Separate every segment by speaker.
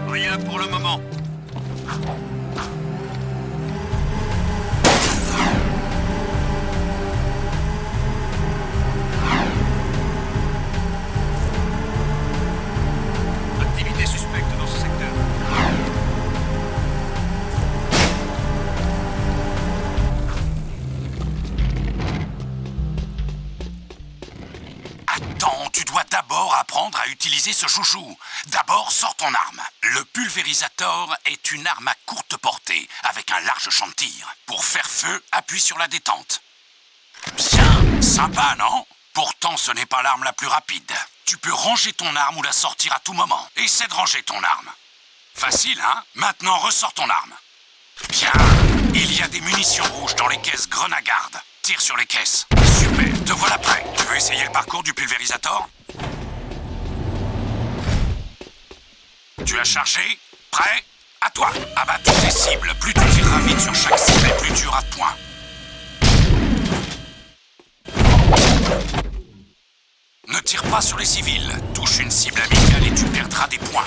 Speaker 1: Rien pour le moment. Activité suspecte dans ce secteur.
Speaker 2: Attends, tu dois d'abord apprendre à utiliser ce joujou. D'abord, sors ton arme. Le pulvérisateur est une arme à courte portée, avec un large champ de tir. Pour faire feu, appuie sur la détente. Bien, sympa, non? Pourtant, ce n'est pas l'arme la plus rapide. Tu peux ranger ton arme ou la sortir à tout moment. Essaie de ranger ton arme. Facile, hein? Maintenant, ressors ton arme. Bien. Il y a des munitions rouges dans les caisses Grenagarde. Tire sur les caisses. Super, te voilà prêt. Tu veux essayer le parcours du pulvérisateur? Tu as chargé? Prêt? À toi. Abat toutes tes cibles. Plus tu tireras vite sur chaque cible et plus tu auras de points. Ne tire pas sur les civils. Touche une cible amicale et tu perdras des points.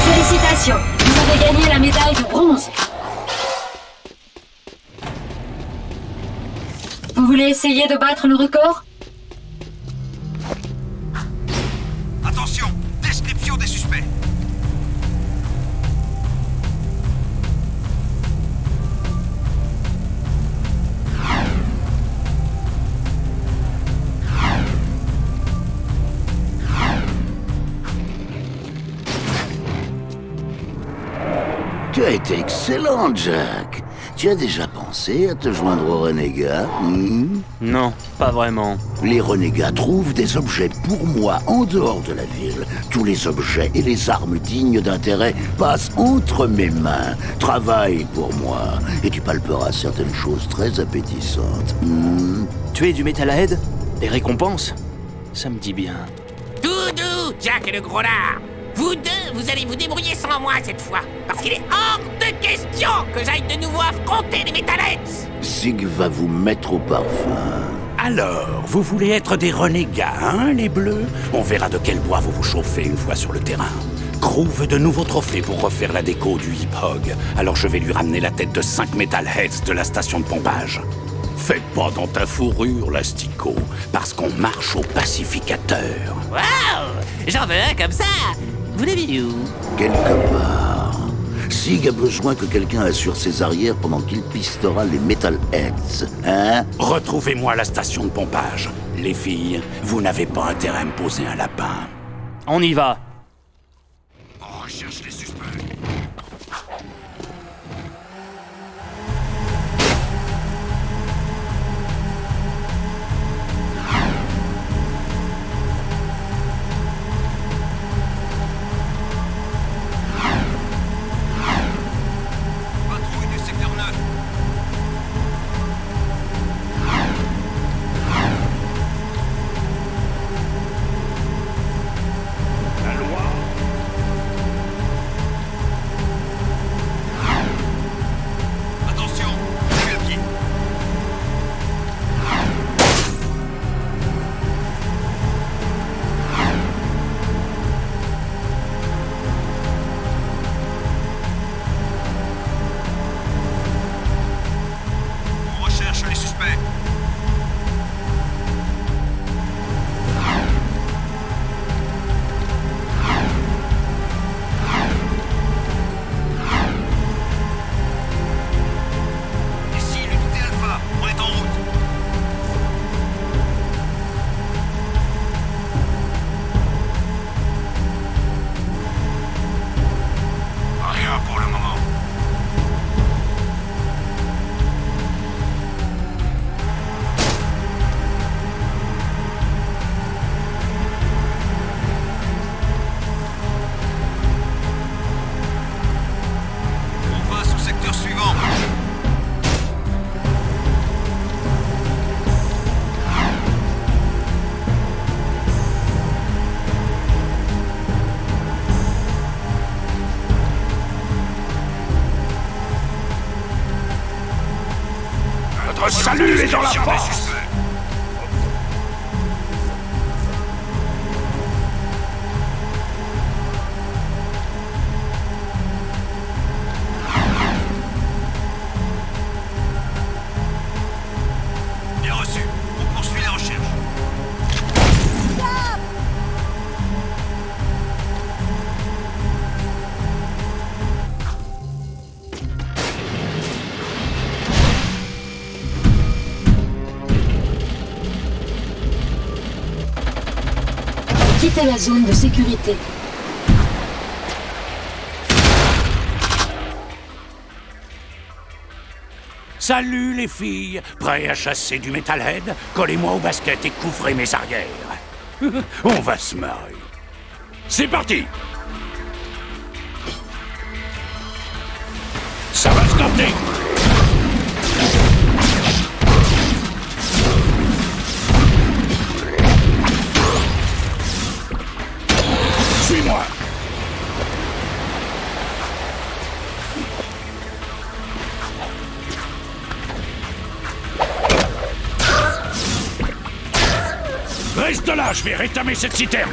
Speaker 3: Félicitations, vous avez gagné la médaille de bronze. Vous voulez essayer de battre le record?
Speaker 1: Attention, description des suspects.
Speaker 4: Tu as été excellent, Jack. Tu as déjà pensé à te joindre aux renégats?
Speaker 5: Non, pas vraiment.
Speaker 4: Les renégats trouvent des objets pour moi en dehors de la ville. Tous les objets et les armes dignes d'intérêt passent entre mes mains. Travaille pour moi, et tu palperas certaines choses très appétissantes.
Speaker 5: Tuer du Metalhead? Les récompenses? Ça me dit bien.
Speaker 6: Doudou, Jack et le gros lard. Vous deux, vous allez vous débrouiller sans moi cette fois. Parce qu'il est hors de question que j'aille de nouveau affronter les Metalheads.
Speaker 4: Zig va vous mettre au parfum.
Speaker 2: Alors, vous voulez être des renégats, hein, les bleus? On verra de quel bois vous vous chauffez une fois sur le terrain. Crew veut de nouveaux trophées pour refaire la déco du Hip Hog. Alors je vais lui ramener la tête de 5 Metalheads de la station de pompage. Faites pas dans ta fourrure, l'asticot, parce qu'on marche au pacificateur.
Speaker 6: Waouh, j'en veux un comme ça. Vous l'avez vu où?
Speaker 4: Quelque part. Sig a besoin que quelqu'un assure ses arrières pendant qu'il pistera les Metalheads. Hein?
Speaker 2: Retrouvez-moi à la station de pompage. Les filles, vous n'avez pas intérêt à me poser un lapin.
Speaker 5: On y va.
Speaker 1: On recherche les suspects. Patrouille du secteur 9.
Speaker 2: La loi.
Speaker 1: Attention, levez le pied. On recherche les suspects. Ici, l'unité Alpha, on est en route. Rien pour le moment. On passe au secteur suivant.
Speaker 2: Notre salut est dans la
Speaker 1: Description des
Speaker 2: force.
Speaker 1: suspects. Bien reçu. On poursuit les recherches.
Speaker 3: Quittez la zone de sécurité.
Speaker 2: Salut les filles, prêts à chasser du Metalhead? Collez-moi au basket et couvrez mes arrières. On va se marrer. C'est parti! Ça va se tenter! Suis-moi! Reste là, je vais rétamer cette citerne.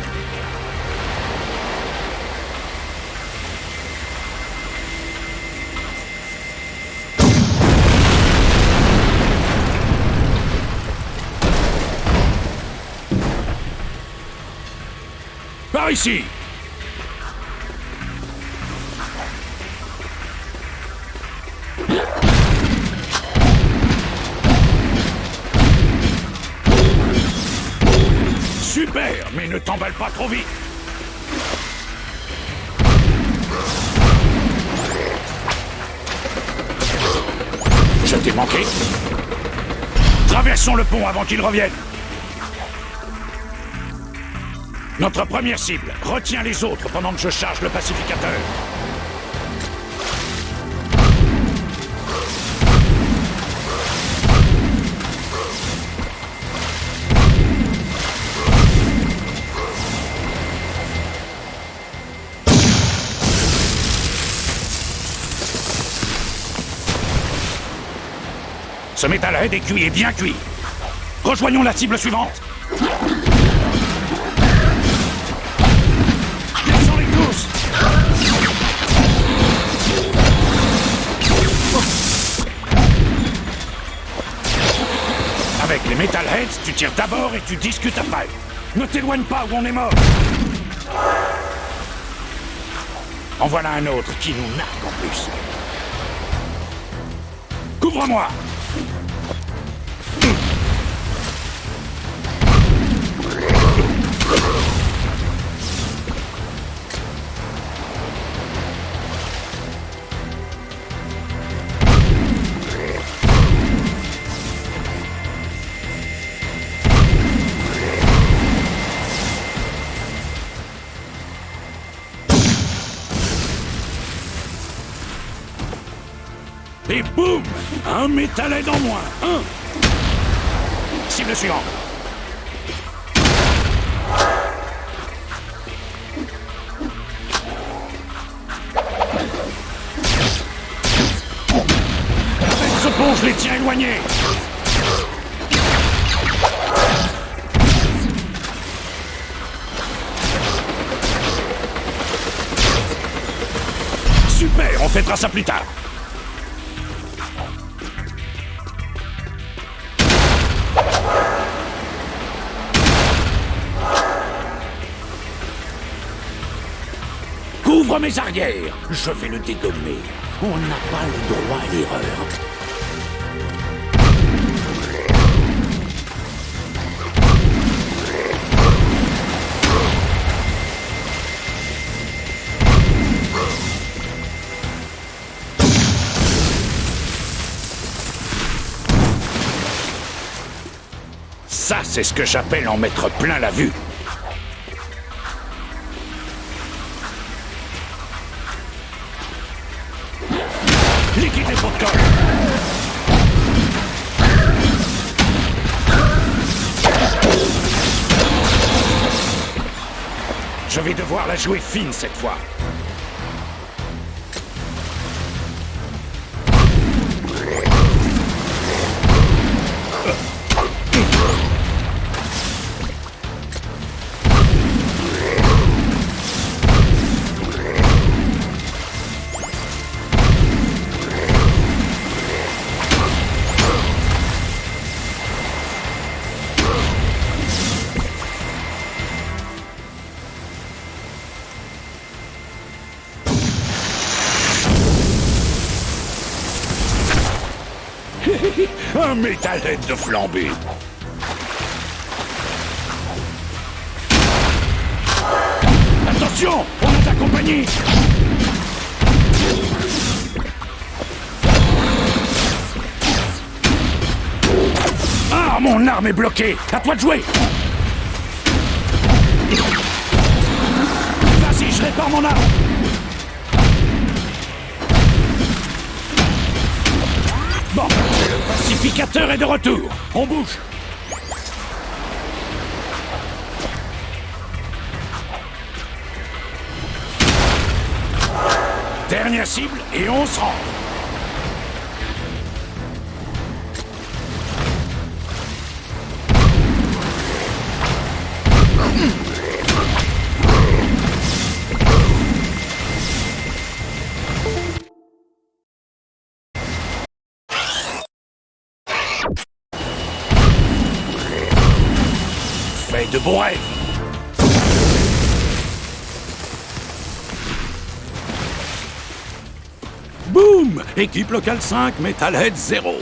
Speaker 2: Par ici. Super, mais ne t'emballe pas trop vite. Je t'ai manqué. Traversons le pont avant qu'ils reviennent. Notre première cible. Retiens les autres pendant que je charge le pacificateur. Ce Metalhead est cuit et bien cuit. Rejoignons la cible suivante. Descends-les tous. Avec les Metalheads, tu tires d'abord et tu discutes après. Ne t'éloigne pas où on est mort. En voilà un autre qui nous nargue en plus. Couvre-moi! Et boum! Un métalède en moins! Un! Cible suivante! Ce pont, je les tiens éloignés! Super! On fêtera ça plus tard! Couvre mes arrières! Je vais le dégommer. On n'a pas le droit à l'erreur. Ça, c'est ce que j'appelle en mettre plein la vue. Liquide les pots de colle. Je vais devoir la jouer fine cette fois. Un métalède de flambée. Attention, on a ta compagnie. Ah, mon arme est bloquée. À toi de jouer. Vas-y, je répare mon arme. Bon, le pacificateur est de retour. On bouge. Dernière cible et on se rend. Fais de bons rêves. Boum! Équipe locale 5, Metalhead 0.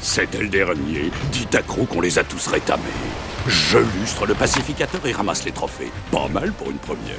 Speaker 2: C'était le dernier. Dites à Crow qu'on les a tous rétamés. Je lustre le pacificateur et ramasse les trophées. Pas mal pour une première.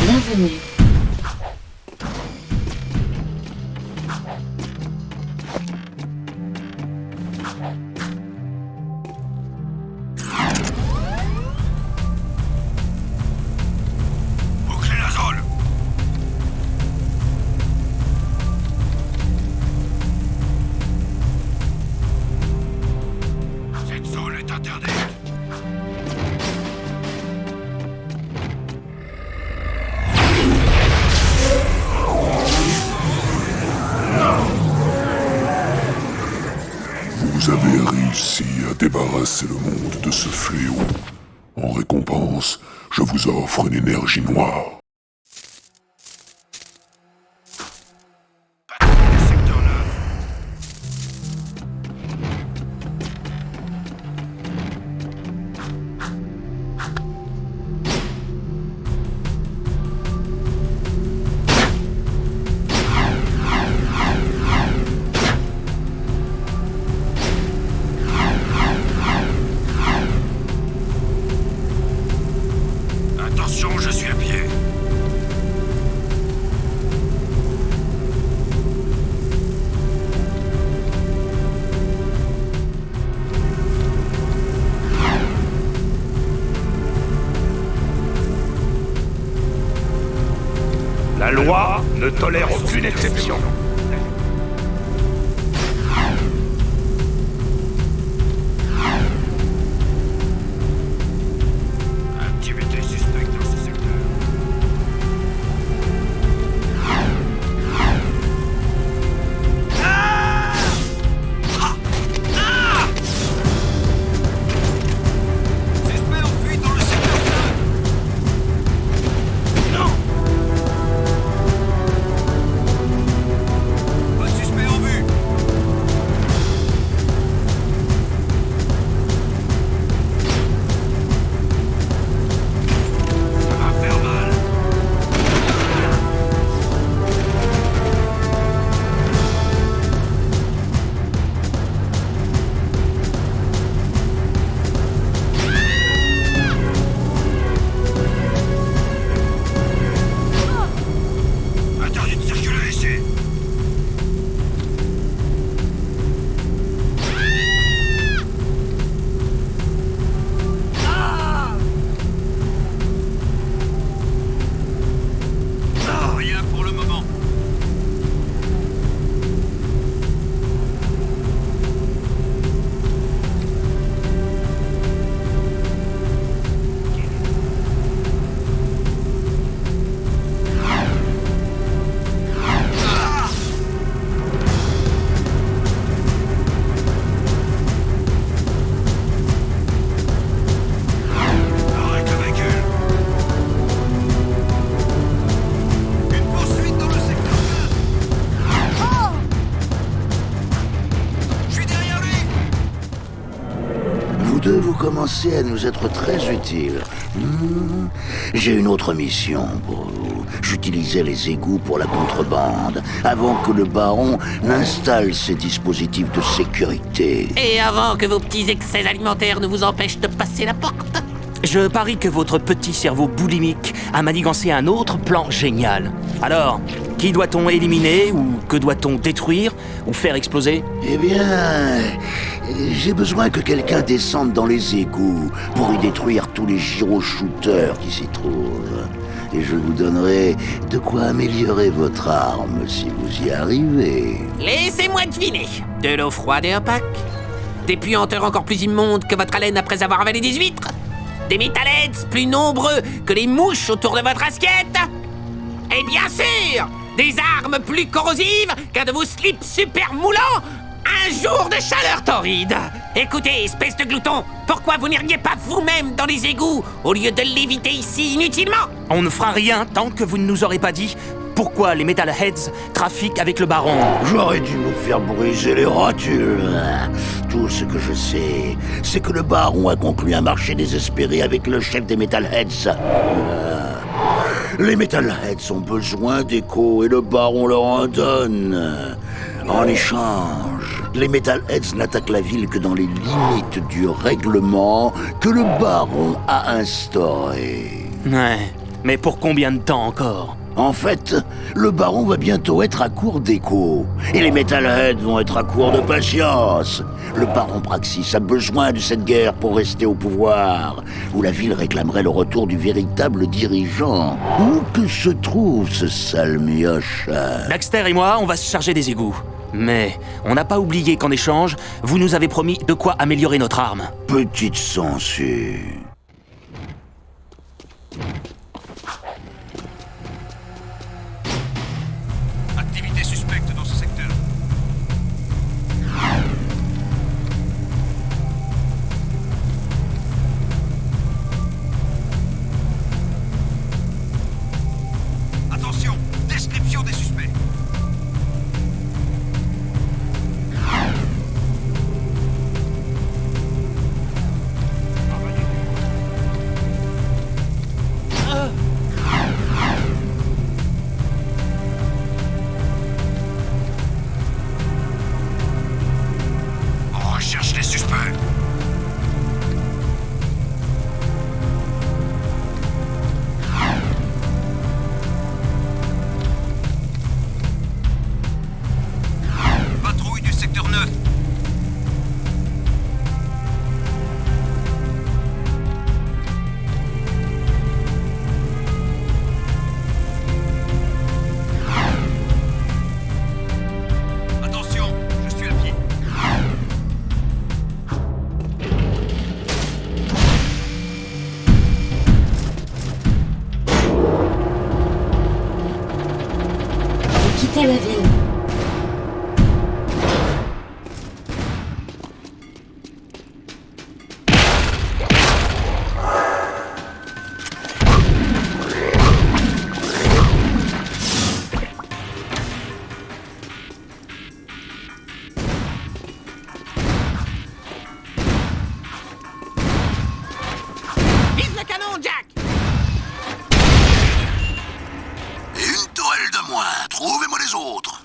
Speaker 3: Bienvenue.
Speaker 1: Bouclez la zone. Cette zone est interdite.
Speaker 7: réussi à débarrasser le monde de ce fléau. En récompense, je vous offre une énergie noire.
Speaker 1: Patrouille du secteur 9. Attention, je suis à pied.
Speaker 8: La loi ne tolère aucune exception.
Speaker 1: Activité suspecte dans ce secteur. Suspect en fuite dans le secteur 5. Non. Pas de suspect en vue. Ça va faire mal. Interdit de circuler ici. Non, rien pour le moment. Arrête le véhicule. Une poursuite dans le secteur 4. Je suis derrière lui.
Speaker 4: Vous deux, vous commencez à nous être très utiles. J'ai une autre mission pour vous. J'utilisais les égouts pour la contrebande, avant que le baron n'installe ses dispositifs de sécurité.
Speaker 6: Et avant que vos petits excès alimentaires ne vous empêchent de passer la porte.
Speaker 5: Je parie que votre petit cerveau boulimique a manigancé un autre plan génial. Alors, qui doit-on éliminer ou que doit-on détruire ou faire exploser?
Speaker 4: Eh bien, j'ai besoin que quelqu'un descende dans les égouts pour y détruire tous les gyroshooters qui s'y trouvent. Et je vous donnerai de quoi améliorer votre arme si vous y arrivez.
Speaker 6: Laissez-moi deviner. De l'eau froide et opaque. Des puanteurs encore plus immondes que votre haleine après avoir avalé des huîtres. Des metalheads plus nombreux que les mouches autour de votre assiette. Et bien sûr, des armes plus corrosives qu'un de vos slips super moulants. Un jour de chaleur torride. Écoutez, espèce de glouton, pourquoi vous n'iriez pas vous-même dans les égouts au lieu de l'éviter ici inutilement?
Speaker 5: On ne fera rien tant que vous ne nous aurez pas dit pourquoi les Metalheads trafiquent avec le baron.
Speaker 4: J'aurais dû vous faire briser les rotules. Tout ce que je sais, c'est que le baron a conclu un marché désespéré avec le chef des Metalheads. Les Metalheads ont besoin d'écho et le baron leur en donne. En échange, les Metalheads n'attaquent la ville que dans les limites du règlement que le baron a instauré.
Speaker 5: Ouais, mais pour combien de temps encore?
Speaker 4: En fait, le baron va bientôt être à court d'écho, et les Metalheads vont être à court de patience. Le baron Praxis a besoin de cette guerre pour rester au pouvoir, où la ville réclamerait le retour du véritable dirigeant. Où que se trouve ce sale mioche?
Speaker 5: Daxter et moi, on va se charger des égouts. Mais on n'a pas oublié qu'en échange, vous nous avez promis de quoi améliorer notre arme.
Speaker 4: Petite censure.
Speaker 1: Activité suspecte dans ce secteur.
Speaker 3: la ville.
Speaker 6: Vise le canon, Jack!
Speaker 4: Une tourelle de moins. Trouvez-moi les autres.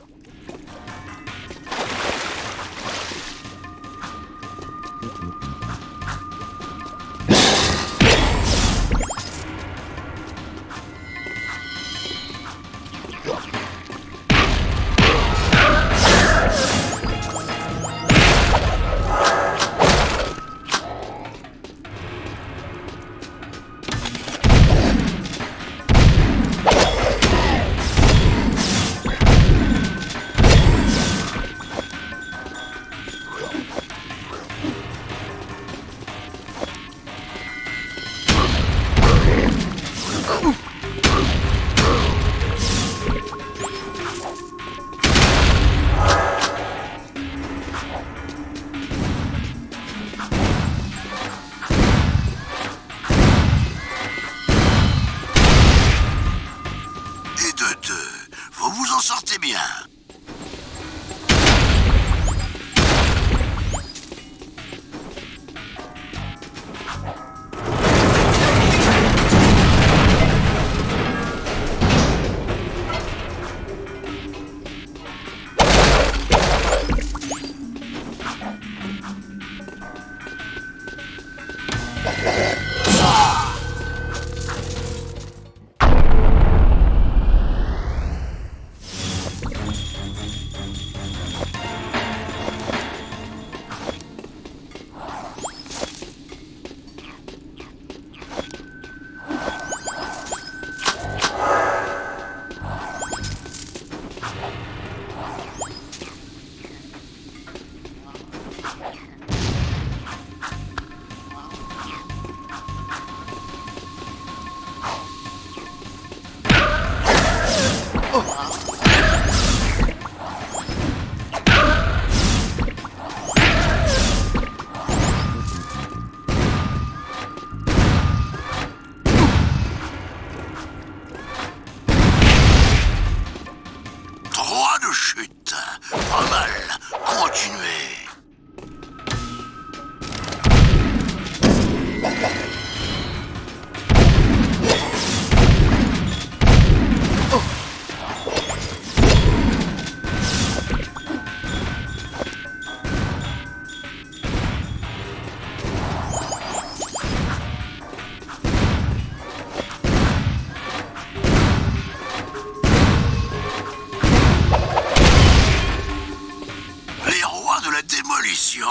Speaker 4: Et de deux, vous vous en sortez bien. Droit de chute. Pas mal. Continuez. Les rois de la démolition.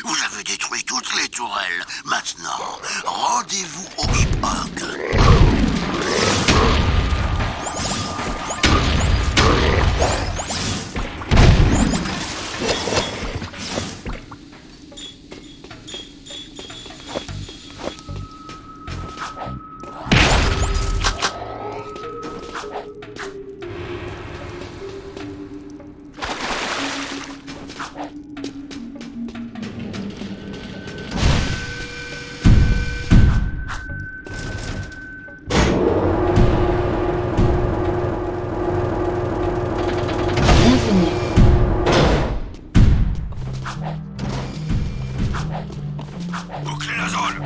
Speaker 4: Vous avez détruit toutes les tourelles. Maintenant, rendez-vous au Hip-Hog.
Speaker 3: Bienvenue.
Speaker 1: Bouclez la zone.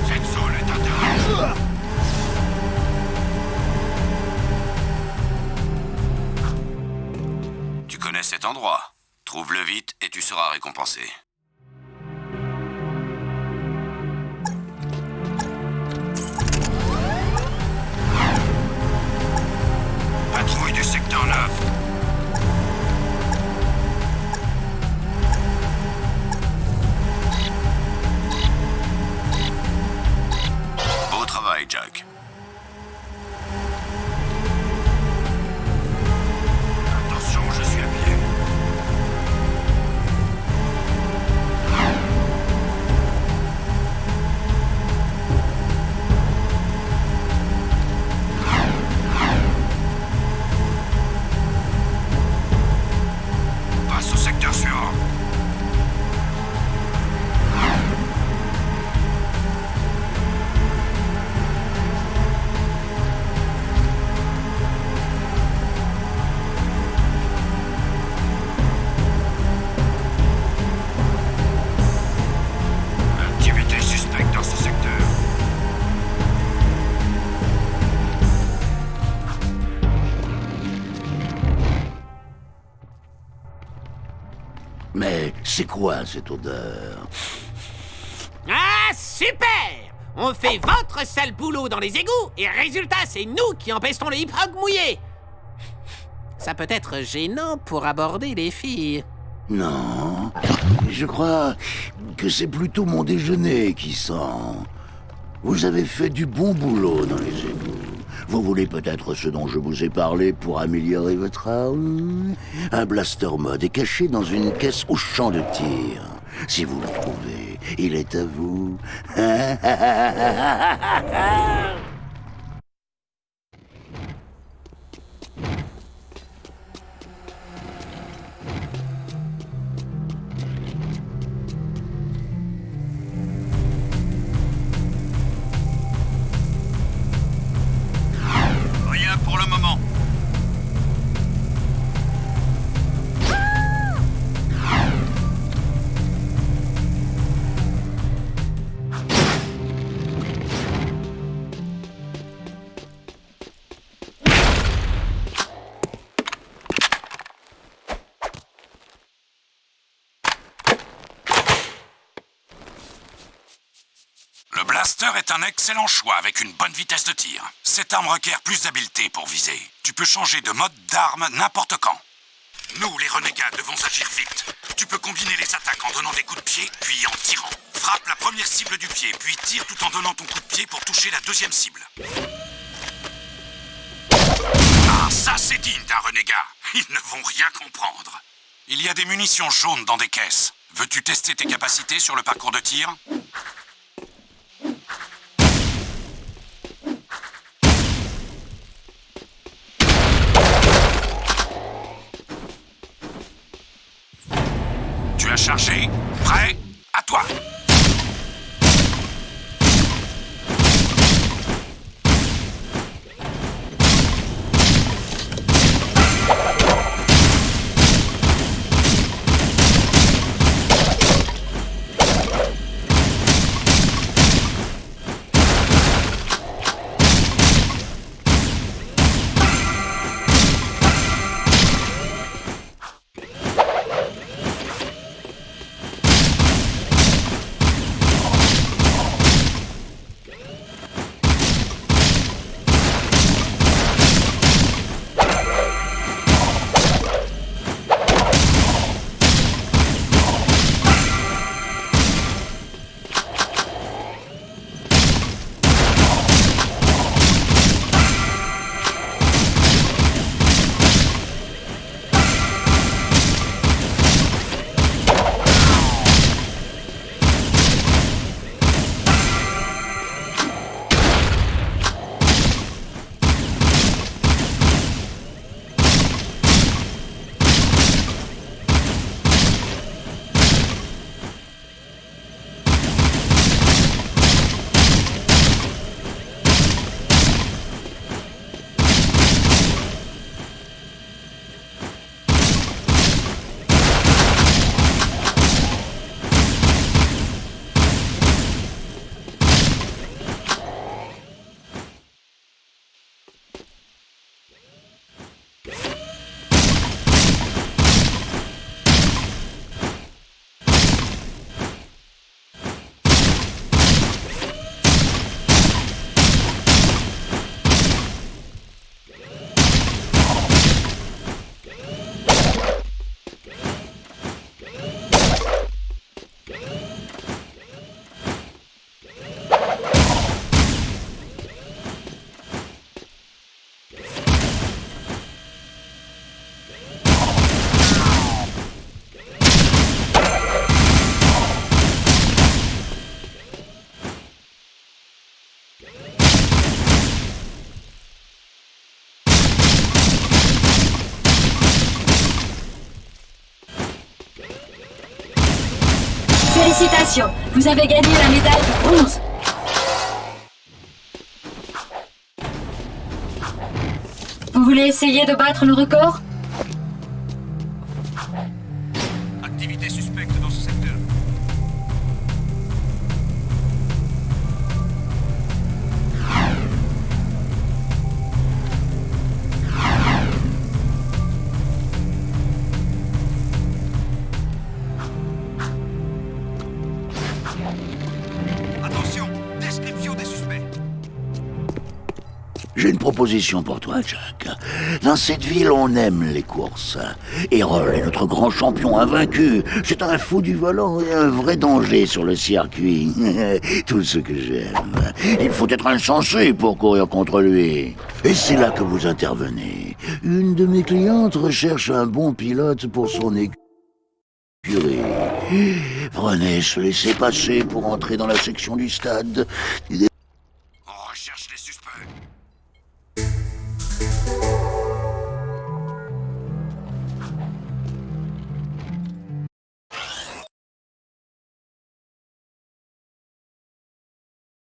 Speaker 1: Cette zone est interdite.
Speaker 2: Tu connais cet endroit. Trouve-le vite et tu seras récompensé.
Speaker 1: Patrouille du secteur 9.
Speaker 2: Beau travail, Jack.
Speaker 4: Mais c'est quoi cette odeur?
Speaker 6: Ah, super! On fait votre sale boulot dans les égouts, et résultat, c'est nous qui empêcherons les hip-hop mouillés. Ça peut être gênant pour aborder les filles.
Speaker 4: Non, je crois que c'est plutôt mon déjeuner qui sent. Vous avez fait du bon boulot dans les égouts. Vous voulez peut-être ce dont je vous ai parlé pour améliorer votre arme? Un blaster mode est caché dans une caisse au champ de tir. Si vous le trouvez, il est à vous.
Speaker 2: Rien pour le moment. Le blaster est un excellent choix avec une bonne vitesse de tir. Cette arme requiert plus d'habileté pour viser. Tu peux changer de mode d'arme n'importe quand. Nous, les renégats, devons agir vite. Tu peux combiner les attaques en donnant des coups de pied, puis en tirant. Frappe la première cible du pied, puis tire tout en donnant ton coup de pied pour toucher la deuxième cible. Ah, ça c'est digne d'un renégat. Ils ne vont rien comprendre. Il y a des munitions jaunes dans des caisses. Veux-tu tester tes capacités sur le parcours de tir ? Tu as chargé. Prêt ? À toi.
Speaker 3: Félicitations, vous avez gagné la médaille de bronze. Vous voulez essayer de battre le record?
Speaker 1: Activité suspecte dans ce secteur.
Speaker 4: J'ai une proposition pour toi, Jack. Dans cette ville, on aime les courses. Errol est notre grand champion invaincu. C'est un fou du volant et un vrai danger sur le circuit. Tout ce que j'aime. Il faut être insensé pour courir contre lui. Et c'est là que vous intervenez. Une de mes clientes recherche un bon pilote pour son écurie. Prenez ce laissez-passer pour entrer dans la section du stade.
Speaker 2: On recherche les suspects.